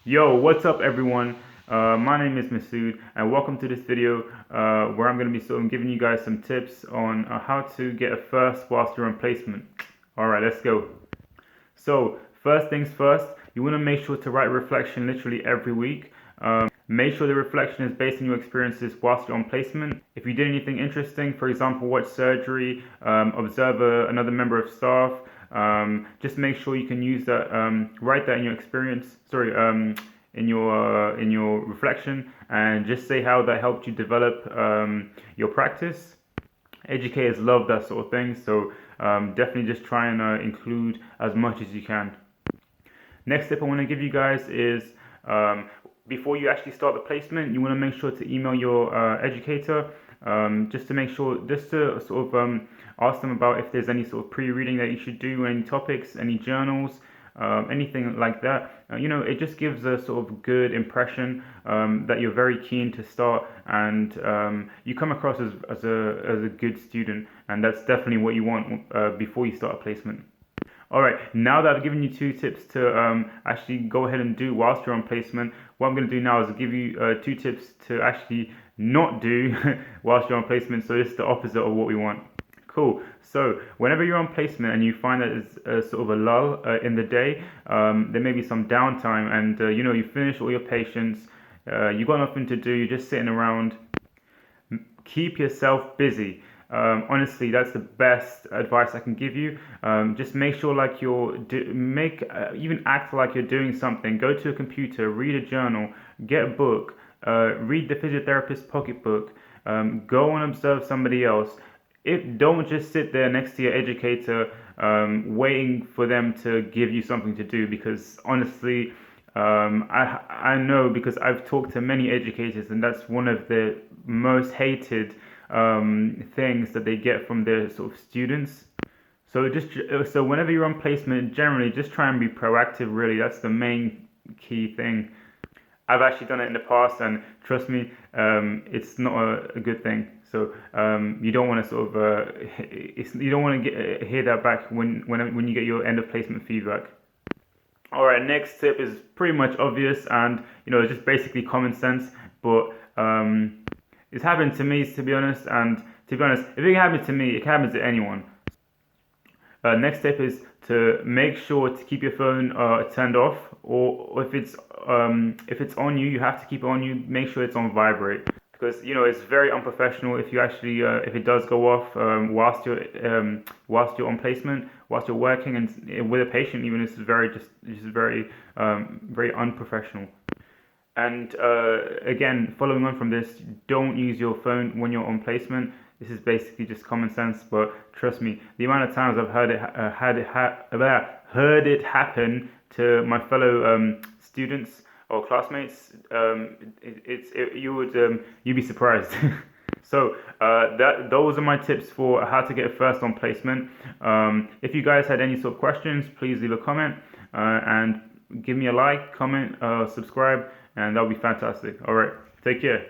Yo, what's up everyone? My name is Masud and welcome to this video where I'm going to be sort of giving you guys some tips on how to get a first whilst you're on placement. Alright, let's go. So, first things first, you want to make sure to write a reflection literally every week. Make sure the reflection is based on your experiences whilst you're on placement. If you did anything interesting, for example, watch surgery, observe another member of staff, just make sure you can use that, write that in your experience, in your reflection, and just say how that helped you develop your practice. Educators love that sort of thing, so definitely just try and include as much as you can. Next tip I want to give you guys is before you actually start the placement, you want to make sure to email your educator just to make sure, just to sort of ask them about if there's any sort of pre-reading that you should do, any topics, any journals, anything like that. It just gives a sort of good impression that you're very keen to start, and you come across as a good student, and that's definitely what you want before you start a placement. Alright, now that I've given you two tips to actually go ahead and do whilst you're on placement, what I'm going to do now is give you two tips to actually not do whilst you're on placement, so it's the opposite of what we want. Cool. So whenever you're on placement and you find that there's sort of a lull in the day, there may be some downtime, and you finish all your patients, you got nothing to do, you're just sitting around. Keep yourself busy. Honestly, that's the best advice I can give you. Just make sure like even act like you're doing something. Go to a computer, read a journal, get a book, read the physiotherapist pocketbook, go and observe somebody else. Don't just sit there next to your educator waiting for them to give you something to do, because honestly, I know, because I've talked to many educators, and that's one of the most hated things that they get from their sort of students. So whenever you're on placement, generally just try and be proactive. Really, that's the main key thing. I've actually done it in the past, and trust me, it's not a good thing. So you don't want to sort of you don't want to hear that back when you get your end of placement feedback. All right, next tip is pretty much obvious, and it's just basically common sense, but it's happened to me, to be honest. And to be honest, if it happens to me, it can happen to anyone. Next tip is to make sure to keep your phone turned off, or if it's on you, you have to keep it on you. Make sure it's on vibrate, because it's very unprofessional if you actually if it does go off whilst you're on placement, whilst you're working and with a patient. Even it's very unprofessional. And again, following on from this, don't use your phone when you're on placement. This is basically just common sense, but trust me, the amount of times I've heard it happen to my fellow students or classmates, you'd be surprised. So those are my tips for how to get first on placement. If you guys had any sort of questions, please leave a comment and give me a like, comment, subscribe, and that'll be fantastic. All right, take care.